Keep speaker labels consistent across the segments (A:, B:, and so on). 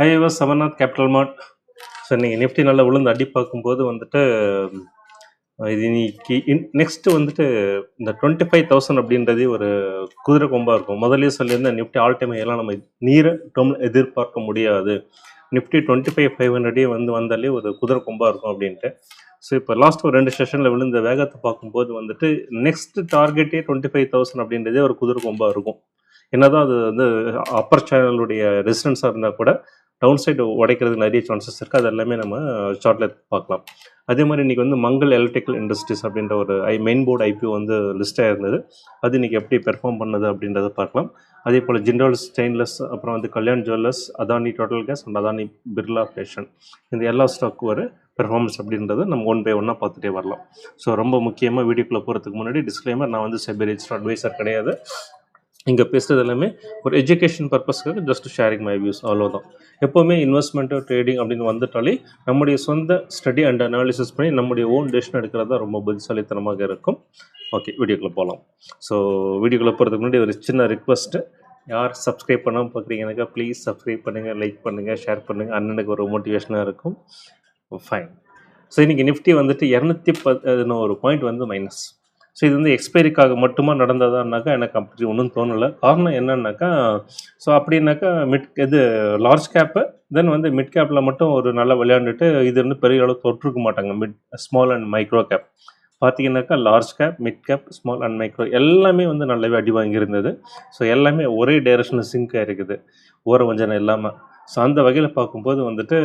A: I was Samarnath Capital Mart. So நீங்கள் Nifty நல்லா விழுந்து அடி பார்க்கும்போது வந்துட்டு இது இன்னைக்கு நெக்ஸ்ட்டு வந்துட்டு இந்த 25,000 அப்படின்றதே ஒரு குதிரை கொம்பாக இருக்கும். முதலே சொல்லியிருந்தேன் நிஃப்டி ஆல் டைம் எல்லாம் நம்ம நீரை எதிர்பார்க்க முடியாது. நிஃப்டி 25,500 வந்தாலே ஒரு குதிரை கொம்பாக இருக்கும் அப்படின்ட்டு. ஸோ இப்போ லாஸ்ட் ஒரு 2 செஷனில் விழுந்த வேகத்தை பார்க்கும்போது வந்துட்டு நெக்ஸ்ட் டார்கெட்டே 25,000 அப்படின்றதே ஒரு குதிரை கொம்பாக இருக்கும். என்னதான் அது வந்து அப்பர் சேனலுடைய ரெசிடன்ஸாக இருந்தால் கூட டவுன் சைடு உடைக்கிறதுக்கு நிறைய சான்சஸ் இருக்குது. அது எல்லாமே நம்ம சார்ட்டில் பார்க்கலாம். அதே மாதிரி இன்றைக்கி வந்து மங்கள் எலக்ட்ரிக்கல் இண்டஸ்ட்ரீஸ் அப்படின்ற ஒரு மெயின் போர்டு ஐபிஓ வந்து லிஸ்ட்டாக இருந்தது. அது இன்றைக்கி எப்படி பெர்ஃபார்ம் பண்ணுது அப்படின்றத பார்க்கலாம். அதே போல் ஜிண்டால் ஸ்டெயின்லெஸ், அப்புறம் வந்து Kalyan jewellers, Adani total gas and Adani Birla fashion, இந்த எல்லா ஸ்டாக்கும் ஒரு பெர்ஃபார்மன்ஸ் அப்படின்றத நம்ம ஒன் பை ஒன்னாக பார்த்துட்டே வரலாம். ஸோ ரொம்ப முக்கியமாக வீடியோக்குள்ளே போகிறதுக்கு முன்னாடி டிஸ்க்ளைமர், நான் வந்து செபி ரெஜிஸ்டர்ட் அட்வைசர் கிடையாது. இங்கே பேசுகிறது எல்லாமே ஒரு எஜுகேஷன் பர்பஸ்க்காக ஜஸ்ட் ஷேரிங் மை வியூஸ், அவ்வளோதான். எப்போவுமே இன்வெஸ்ட்மெண்ட்டு ட்ரேடிங் அப்படின்னு வந்துட்டாலே நம்முடைய சொந்த ஸ்டடி அண்ட் அனாலிசிஸ் பண்ணி நம்முடைய ஓன் டெசிஷன் எடுக்கிறது தான் ரொம்ப புத்திசாலித்தனமாக இருக்கும். ஓகே, வீடியோக்குள்ளே போகலாம். ஸோ வீடியோக்குள்ளே போகிறதுக்கு முன்னாடி ஒரு சின்ன ரிக்வஸ்ட்டு, யார் சப்ஸ்கிரைப் பண்ணாமல் பார்க்குறீங்கன்னாக்கா ப்ளீஸ் சப்ஸ்கிரைப் பண்ணுங்கள், லைக் பண்ணுங்கள், ஷேர் பண்ணுங்கள். அண்ணனுக்கு ஒரு மோட்டிவேஷனாக இருக்கும். ஃபைன். ஸோ இன்றைக்கி நிஃப்டி வந்துட்டு 211 பாயிண்ட் வந்து மைனஸ். ஸோ இது வந்து எக்ஸ்பைரிக்காக மட்டுமா நடந்ததான்னாக்கா எனக்கு அப்படி ஒன்றும் தோணலை. காரணம் என்னன்னாக்கா, ஸோ அப்படின்னாக்கா லார்ஜ் கேப்பு தென் வந்து மிட் கேப்பில் மட்டும் ஒரு நல்லா விளையாண்டுட்டு இது வந்து பெரிய அளவு தொற்றுக்க மாட்டாங்க. ஸ்மால் அண்ட் மைக்ரோ கேப் பார்த்தீங்கன்னாக்கா large cap, mid cap, small and micro எல்லாமே வந்து நல்லாவே அடி வாங்கியிருந்தது. ஸோ எல்லாமே ஒரே டைரக்ஷனில் சிங்க் ஆகிருக்குது, ஓர வஞ்சனை இல்லாமல். ஸோ அந்த வகையில் பார்க்கும்போது வந்துட்டு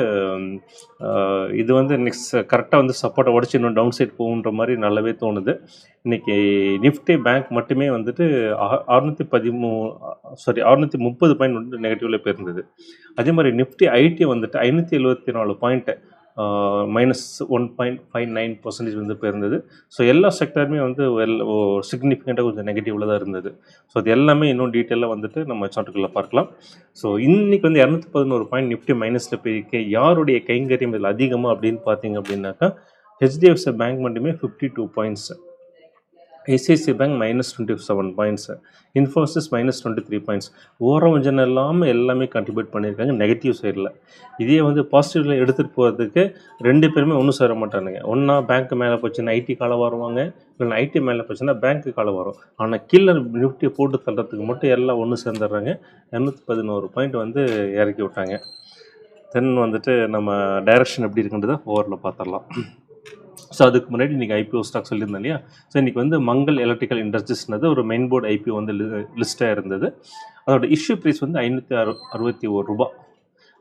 A: இது வந்து நெக்ஸ்ட் கரெக்டாக வந்து சப்போர்ட்டை உடச்சி இன்னும் டவுன் சைட் போகுன்ற மாதிரி நல்லாவே தோணுது. இன்றைக்கி நிஃப்டி பேங்க் மட்டுமே வந்துட்டு 630 பாயிண்ட் வந்து நெகட்டிவில் போயிருந்தது. அதே மாதிரி நிஃப்டி ஐடி வந்துட்டு 574 பாயிண்ட்டு -1.59% வந்து போயிருந்தது. ஸோ எல்லா செக்டருமே வந்து சிக்னிஃபிகண்ட்டாக கொஞ்சம் நெகட்டிவில் தான் இருந்தது. ஸோ அது எல்லாமே இன்னும் டீட்டெயிலாக வந்துட்டு நம்ம சார்ட்டுக்குள்ளே பார்க்கலாம். ஸோ இன்றைக்கி வந்து 211 பாயிண்ட் நிஃப்டி மைனஸில் போயிருக்க. யாருடைய கைங்கரியம் இதில் அதிகமாக அப்படின்னு பார்த்தீங்க அப்படின்னாக்கா, ஹெச்டிஎஃப்சி பேங்க் மட்டுமே 52 points, ICICI bank -27 points, Infosys -23 points. ஓரவஞ்சன் இல்லாமல் எல்லாமே கண்ட்ரிபியூட் பண்ணியிருக்காங்க நெகட்டிவ் சைடில். இதே வந்து பாசிட்டிவில் எடுத்துகிட்டு போகிறதுக்கு ரெண்டு பேருமே ஒன்றும் சேர மாட்டானுங்க. ஒன்றா பேங்க் மேலே போச்சுன்னா ஐடி காலை வருவாங்க, இல்லைன்னா ஐடி மேலே போச்சுன்னா பேங்க்கு காலை வரும். ஆனால் கீழே நிஃப்டியை போட்டு தள்ளுறதுக்கு மட்டும் எல்லாம் ஒன்று சேர்ந்துடுறாங்க. 211 பாயிண்ட் வந்து இறக்கி விட்டாங்க. தென் வந்துட்டு நம்ம டைரக்ஷன் எப்படி இருக்குன்றதை ஓவரில் பார்த்துடலாம். ஸோ அதுக்கு முன்னாடி இன்றைக்கி ஐபிஓ ஸ்டாக் சொல்லியிருந்தேன் இல்லையா. ஸோ இன்றைக்கி வந்து மங்கள் எலக்ட்ரிக்கல் இண்டஸ்ட்ரீஸ்னது ஒரு மெயின் போர்டு ஐபிஓ வந்து லிஸ்ட்டாக இருந்தது. அதோட இஷ்யூ ப்ரைஸ் வந்து 561 ரூபா.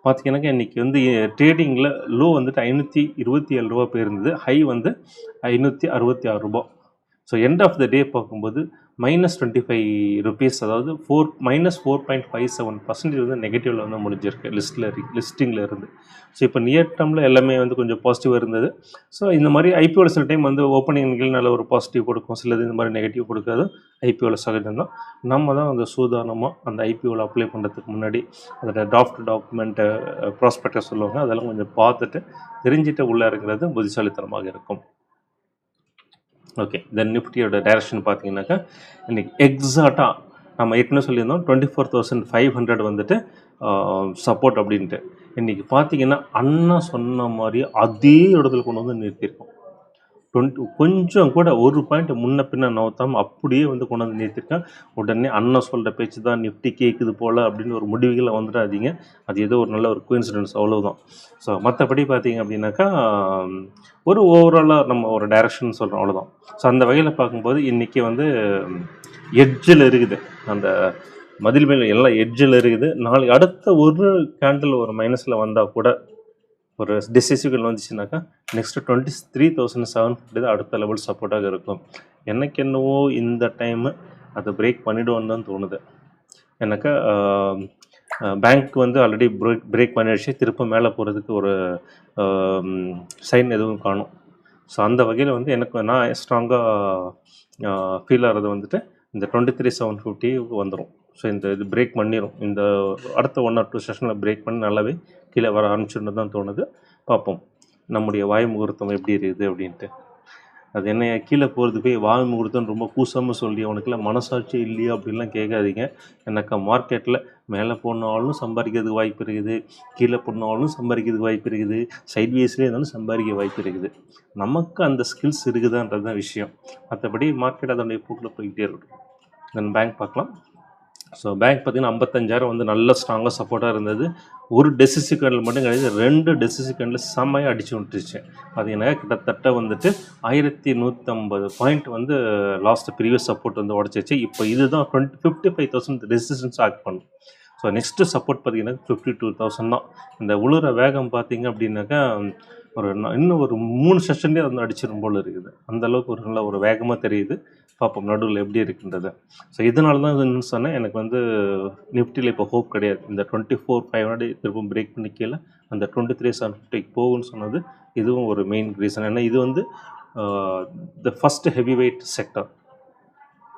A: பார்த்திங்கன்னாக்கா இன்றைக்கி வந்து ட்ரேடிங்கில் லோ வந்துட்டு 527 ரூபா போயிருந்தது, ஹை வந்து 566 ரூபா. ஸோ எண்ட் ஆஃப் த டே பார்க்கும்போது -25 ருபீஸ், அதாவது -4.57% வந்து நெகட்டிவில் வந்து முடிஞ்சிருக்கு லிஸ்டிங்கில் இருந்து. ஸோ இப்போ நியர் டேர்மில் எல்லாமே வந்து கொஞ்சம் பாசிட்டிவாக இருந்தது. ஸோ இந்த மாதிரி ஐபிஓவில் சில டைம் வந்து ஓப்பனிங்கில் நல்ல ஒரு பாசிட்டிவ் கொடுக்கும், சிலது இந்த மாதிரி நெகட்டிவ் கொடுக்காது. ஐபிஓவில் சகஜம் தான். நம்ம தான் அந்த சூதானமாக அந்த ஐபிஓவில் அப்ளை பண்ணுறதுக்கு முன்னாடி அதோட டாக்குமெண்ட்டு ப்ராஸ்பெக்டஸ் சொல்லுவாங்க, அதெல்லாம் கொஞ்சம் பார்த்துட்டு தெரிஞ்சுட்டு உள்ளே இருக்கிறது புத்திசாலித்தனமாக இருக்கும். ஓகே, தென் நிஃப்டியோட டைரக்ஷன் பார்த்தீங்கன்னாக்கா இன்றைக்கி எக்ஸாக்டாக நம்ம ஏற்கனவே சொல்லியிருந்தோம் 24,500 வந்துட்டு சப்போர்ட் அப்படின்ட்டு. இன்றைக்கி பார்த்தீங்கன்னா அண்ணா சொன்ன மாதிரி அதே இடத்துல கொண்டு வந்து நிறுத்தியிருக்கோம். கொஞ்சம் கூட ஒரு பாயிண்ட் முன்ன பின்ன நவுத்தாமல் அப்படியே வந்து கொண்டு வந்து நிறுத்திருக்கேன். உடனே அண்ணன் சொல்கிற பேச்சு தான் நிஃப்டி கேட்குது போல் அப்படின்னு ஒரு முடிவுகளை வந்துடாதீங்க. அது ஏதோ ஒரு நல்ல ஒரு கோயின்சிடன்ஸ், அவ்வளோதான். ஸோ மற்றபடி பார்த்தீங்க அப்படின்னாக்கா ஒரு ஓவராலாக நம்ம ஒரு டைரக்ஷன் சொல்கிறோம், அவ்வளோதான். ஸோ அந்த வகையில் பார்க்கும்போது இன்றைக்கி வந்து எட்ஜில் இருக்குது, அந்த மதில் மேல் எல்லாம் எட்ஜில் இருக்குது. நாளைக்கு அடுத்த ஒரு கேண்டில் ஒரு மைனஸில் வந்தால் கூட ஒரு டிசிசிவ் வந்துச்சுனாக்கா நெக்ஸ்ட்டு 23,750 தான் அடுத்த லெவல் சப்போர்ட்டாக இருக்கும். எனக்கு என்னவோ இந்த டைமு அதை பிரேக் பண்ணிவிடுவோன்னு தான் தோணுது. எனக்கு பேங்க் வந்து ஆல்ரெடி பிரேக் பண்ணிடுச்சு, திரும்ப மேலே போகிறதுக்கு ஒரு சைன் எதுவும் காணும். ஸோ அந்த வகையில் வந்து நான் ஸ்ட்ராங்காக ஃபீல் ஆகிறது வந்துட்டு இந்த 23,750 வந்துடும். ஸோ இது பிரேக் பண்ணிடும். இந்த அடுத்த 1 or 2 செஷனில் பிரேக் பண்ணி நல்லாவே கீழே வர ஆரம்பிச்சுன்னு தான் தோணுது. பார்ப்போம் நம்முடைய வாய் முகூர்த்தம் எப்படி இருக்குது அப்படின்ட்டு. அது என்ன கீழே போகிறது போய் வாய் முகூர்த்தம்னு ரொம்ப கூசாமல் சொல்லி அவனுக்குலாம் மனசாட்சி இல்லையா அப்படின்லாம் கேட்காதீங்க. எனக்கு மார்க்கெட்டில் மேலே போனாலும் சம்பாதிக்கிறதுக்கு வாய்ப்பு இருக்குது, கீழே போனாலும் சம்பாதிக்கிறதுக்கு வாய்ப்பு இருக்குது, சைட்வேஸ்லேயே இருந்தாலும் சம்பாதிக்க வாய்ப்பு இருக்குது. நமக்கு அந்த ஸ்கில்ஸ் இருக்குதான்றது தான் விஷயம். மற்றபடி மார்க்கெட் அதனுடைய போக்கில் போய்கிட்டே இருக்கட்டும். தென் பேங்க் பார்க்கலாம். ஸோ பேங்க் பார்த்தீங்கன்னா 55,000 வந்து நல்ல ஸ்ட்ராங்காக சப்போர்ட்டாக இருந்தது. ஒரு டெசிசி கேண்டில் மட்டும் கிடையாது, 2 டெசிசி கேண்டில் செம்மையாக அடிச்சு விட்டுருச்சு. பார்த்தீங்கன்னா கிட்டத்தட்ட வந்துட்டு 1150 பாயிண்ட் வந்து லாஸ்ட் ப்ரீவியஸ் சப்போர்ட் வந்து உடச்சிச்சு. இப்போ இதுதான் 55,000 ரெசிஸ்டன்ஸ் ஆக்ட் பண்ணும். ஸோ நெக்ஸ்ட்டு சப்போர்ட் பார்த்தீங்கன்னா 52,000 தான். இந்த உழுற வேகம் பார்த்தீங்க அப்படின்னாக்கா இன்னும் ஒரு 3 செஷன்லேயே வந்து அடிச்சிடும் போல் இருக்குது. அந்தளவுக்கு ஒரு நல்ல ஒரு வேகமாக தெரியுது. பார்ப்போம் நடுவில் எப்படி இருக்குன்றது. ஸோ இதனால தான் இன்னும் சொன்னேன், எனக்கு வந்து நிஃப்டியில் இப்போ ஹோப் கிடையாது. இந்த 24,500 திரும்ப பிரேக் பண்ணி கீழே அந்த 23,750 போகும்னு சொன்னது இதுவும் ஒரு மெயின் ரீசன். ஏன்னா இது வந்து the first heavy weight sector.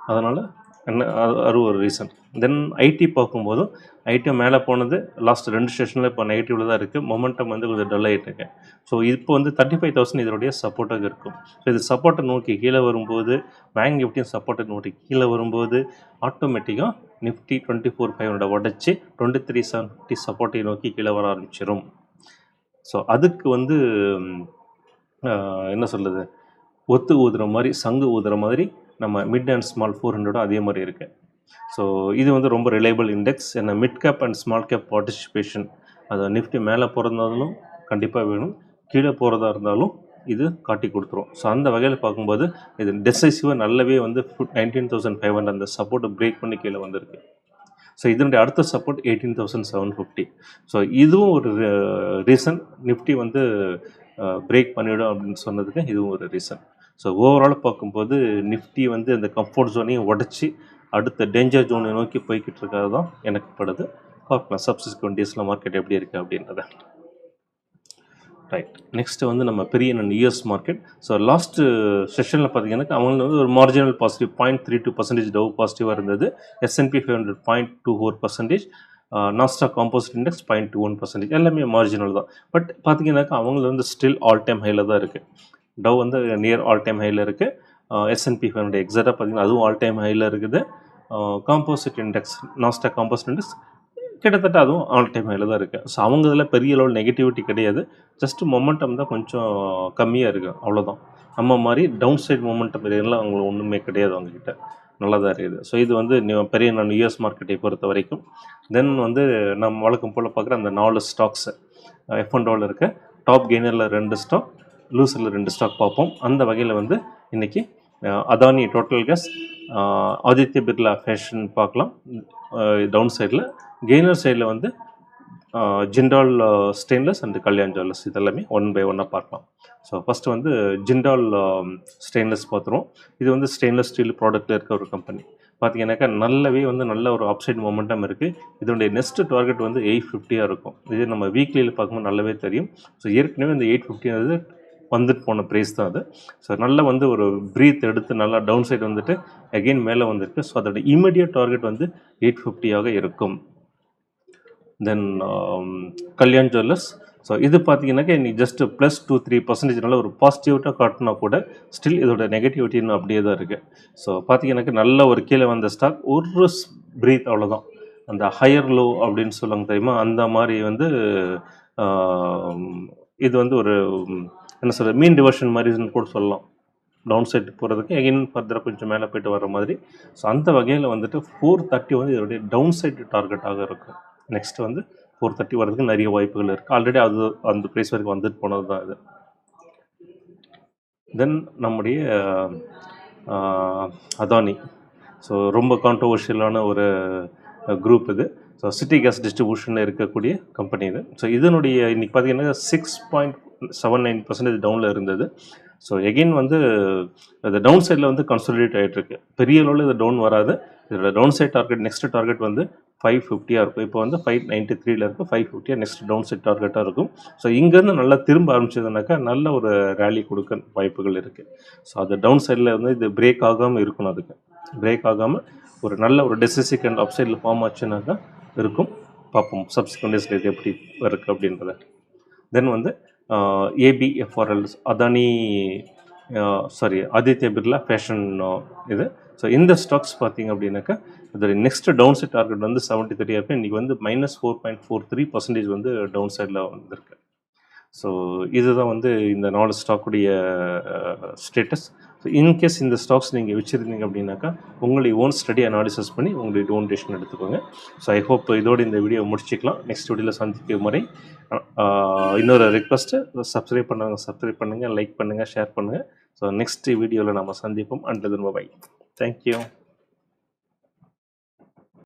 A: அதனால் அது ஒரு ரீசன். தென் ஐடி பார்க்கும்போதும் ஐடி மேலே போனது லாஸ்ட் 2 செஷனில் இப்போ நெகட்டிவில் தான் இருக்குது. மொமெண்டம் வந்து கொஞ்சம் டல் ஆகிட்டு இருக்கு. ஸோ இப்போ வந்து 35,000 இதனுடைய சப்போர்ட்டாக இருக்கும். ஸோ இது சப்போர்ட்டை நோக்கி கீழே வரும்போது, பேங்க் நிஃப்டியும் சப்போர்ட்டை நோக்கி கீழே வரும்போது ஆட்டோமேட்டிக்காக நிஃப்டி 24,500 உடச்சி 23,750 சப்போர்ட்டை நோக்கி கீழே வர ஆரம்பிச்சிடும். ஸோ அதுக்கு வந்து என்ன சொல்கிறது, ஒத்து ஊதுற மாதிரி சங்கு ஊதுற மாதிரி நம்ம மிட் அண்ட் ஸ்மால் 400 அதே மாதிரி இருக்குது. ஸோ இது வந்து ரொம்ப ரிலையபிள் இண்டெக்ஸ். ஏன்னா mid cap and small cap participation அது நிஃப்டி மேலே போகிறதாலும் கண்டிப்பாக வேணும், கீழே போகிறதா இருந்தாலும் இது காட்டி கொடுத்துரும். ஸோ அந்த வகையில் பார்க்கும்போது இது டெசிசிவாக நல்லாவே வந்து 19,500 அந்த சப்போர்ட்டை பிரேக் பண்ணி கீழே வந்திருக்கு. ஸோ இதனுடைய அடுத்த சப்போர்ட் 18,750. ஸோ இதுவும் ஒரு ரீசன், நிஃப்டி வந்து பிரேக் பண்ணிவிடும் அப்படின்னு சொன்னதுக்கு இதுவும் ஒரு ரீசன். ஸோ ஓவரால் பார்க்கும்போது நிஃப்டி வந்து அந்த கம்ஃபர்ட் ஜோனையும் உடச்சி அடுத்த டேஞ்சர் ஜோனை நோக்கி போய்கிட்டு இருக்கிறது தான் எனக்கு படுது. பார்க்கலாம் சப்சிக்வெண்ட் டேஸில் மார்க்கெட் எப்படி இருக்குது அப்படின்றத. ரைட், நெக்ஸ்ட்டு வந்து நம்ம பெரிய யூஎஸ் மார்க்கெட். ஸோ லாஸ்ட்டு செஷனில் பார்த்தீங்கன்னா அவங்க வந்து ஒரு மார்ஜினல் பாசிட்டிவ் 0.32% டவ் பாசிட்டிவாக இருந்தது. S&P 500 0.24%, நாஸ்டாக் காம்போசிட் இண்டெக்ஸ் 0.21%, எல்லாமே மார்ஜினல் தான். பட் பார்த்தீங்கன்னாக்கா அவங்கள வந்து ஸ்டில் ஆல் டைம் ஹையில் தான் இருக்குது. டவ் வந்து நியர் ஆல் டைம் ஹையில் இருக்குது. S&P 500 எக்ஸாக்டாக பார்த்தீங்கன்னா அதுவும் ஆல் டைம் ஹையில் இருக்குது. Composite index, Nasdaq composite index கிட்டத்தட்ட அதுவும் ஆல் டைம் ஹையில் தான் இருக்குது. ஸோ அவங்க இதில் பெரிய அளவில் நெகட்டிவிட்டி கிடையாது, ஜஸ்ட்டு மொமெண்டம் தான் கொஞ்சம் கம்மியாக இருக்குது, அவ்வளோதான். நம்ம மாதிரி டவுன் சைட் மொமெண்டம் எல்லாம் அவங்களுக்கு ஒன்றுமே கிடையாது, அவங்கக்கிட்ட நல்லா தான் இருக்குது. ஸோ இது வந்து பெரிய யூஎஸ் மார்க்கெட்டை பொறுத்த வரைக்கும். தென் வந்து நம்ம வழக்கம் போல் பார்க்குற அந்த 4 ஸ்டாக்ஸு F&Oவில் இருக்க டாப் கெய்னரில் 2 ஸ்டாக், லூசரில் 2 ஸ்டாக் பார்ப்போம். அந்த வகையில் வந்து இன்றைக்கி Adani total gas, Aditya Birla fashion பார்க்கலாம் டவுன் சைடில். கெய்னர் சைடில் வந்து Jindal stainless and Kalyan jewellers, இதெல்லாமே ஒன் பை ஒன்னாக பார்க்கலாம். ஸோ ஃபஸ்ட்டு வந்து ஜிண்டால் ஸ்டெயின்லெஸ் பார்த்துருவோம். இது வந்து ஸ்டெயின்லெஸ் ஸ்டீல் ப்ராடக்ட்டில் இருக்க ஒரு கம்பெனி. பார்த்தீங்கன்னாக்கா நல்லாவே வந்து நல்ல ஒரு அப்சைட் மொமெண்டம் இருக்குது. இதனுடைய நெக்ஸ்ட் டார்கெட் வந்து 850 இருக்கும். இது நம்ம வீக்லியில் பார்க்கும்போது நல்லாவே தெரியும். ஸோ ஏற்கனவே இந்த 850 வந்துட்டு போன ப்ரைஸ் தான் அது. ஸோ நல்லா வந்து ஒரு ப்ரீத் எடுத்து நல்லா டவுன் சைடு வந்துட்டு அகெயின் மேலே வந்திருக்கு. ஸோ அதோட இமீடியட் டார்கெட் வந்து 850 இருக்கும். தென் கல்யாண் ஜுவல்லர்ஸ், ஸோ இது பார்த்தீங்கன்னாக்கா இன்றைக்கி ஜஸ்ட் +2-3% நல்ல ஒரு பாசிட்டிவிட்டாக காட்டினா கூட ஸ்டில் இதோட நெகட்டிவிட்டின்னு அப்படியே தான் இருக்குது. ஸோ பார்த்தீங்கன்னாக்கா நல்ல ஒரு கீழே வந்த ஸ்டாக் ஒரு ப்ரீத், அவ்வளோதான். அந்த ஹையர் லோ அப்படின்னு சொல்லுவாங்க தெரியுமா, அந்த மாதிரி வந்து இது வந்து ஒரு என்ன சொல்கிறது, மீன் டிவர்ஷன் மாதிரின்னு கூட சொல்லலாம். டவுன் சைடு போகிறதுக்கு எகைன் ஃபர்தராக கொஞ்சம் மேலே போய்ட்டு வர மாதிரி. ஸோ அந்த வகையில் வந்துட்டு 430 வந்து இதோடைய டவுன் சைடு டார்கெட்டாக இருக்கும். நெக்ஸ்ட் வந்து 430 வரதுக்கு நிறைய வாய்ப்புகள் இருக்குது. ஆல்ரெடி அது அந்த ப்ரைஸ் வரைக்கும் வந்துட்டு போனது தான் இது. தென் நம்முடைய அதானி, ஸோ ரொம்ப கான்ட்ரோவர்ஷியலான ஒரு குரூப் இது. ஸோ சிட்டி கேஸ் டிஸ்ட்ரிபியூஷனில் இருக்கக்கூடிய கம்பெனி இது. ஸோ இதனுடைய இன்றைக்கி பார்த்தீங்கன்னா 6.79% டவுனில் இருந்தது. ஸோ எகெயின் வந்து அது டவுன் சைடில் வந்து கன்சாலிடேட் ஆகிட்டுருக்கு. பெரிய அளவில் இது டவுன் வராது. இதோட down side target next target வந்து 550 இருக்கும். இப்போ வந்து 593 இருக்குது. 550 நெக்ஸ்ட் டவுன் சைட் டார்கெட்டாக இருக்கும். ஸோ இங்கேருந்து நல்லா திரும்ப ஆரம்பிச்சதுனாக்கா நல்ல ஒரு ரேலி கொடுக்க வாய்ப்புகள் இருக்குது. ஸோ அது டவுன் சைடில் வந்து இது பிரேக் ஆகாமல் இருக்கணும். அதுக்கு பிரேக் ஆகாமல் ஒரு நல்ல ஒரு டெசிசிக் அண்ட் அப் சைடில் ஃபார்ம் ஆச்சுனாக்கா இருக்கும். பார்ப்போம் சப்சிக்வெண்ட் டேஸில் இது எப்படி இருக்குது அப்படின்றத. தென் வந்து ABFRL, Adani sorry Aditya Birla fashion இது. ஸோ இந்த ஸ்டாக்ஸ் பார்த்தீங்க அப்படின்னாக்கா இதோட நெக்ஸ்ட் டவுன் சைட் டார்கெட் வந்து 73 இருக்கு. இன்னைக்கு வந்து -4.43% வந்து டவுன் சைடில் வந்திருக்கு. ஸோ இதுதான் வந்து இந்த 4 ஸ்டாக்குடைய ஸ்டேட்டஸ். ஸோ இன்கேஸ் இந்த ஸ்டாக்ஸ் நீங்கள் வச்சுருந்தீங்க அப்படின்னாக்கா உங்களுடைய ஓன் ஸ்டடி அனாலிசிஸ் பண்ணி உங்களுடைய ஓன் டெசிஷன் எடுத்துக்கோங்க. ஸோ ஐ ஹோப் இதோட இந்த வீடியோ முடிச்சிக்கலாம். நெக்ஸ்ட் வீடியோவில் சந்திக்கும் முறை இன்னொரு ரெக்வஸ்ட்டு, சப்ஸ்கிரைப் பண்ணுங்கள், லைக் பண்ணுங்கள், ஷேர் பண்ணுங்கள். ஸோ நெக்ஸ்ட் வீடியோவில் நம்ம சந்திப்போம். And bye. தேங்க்யூ.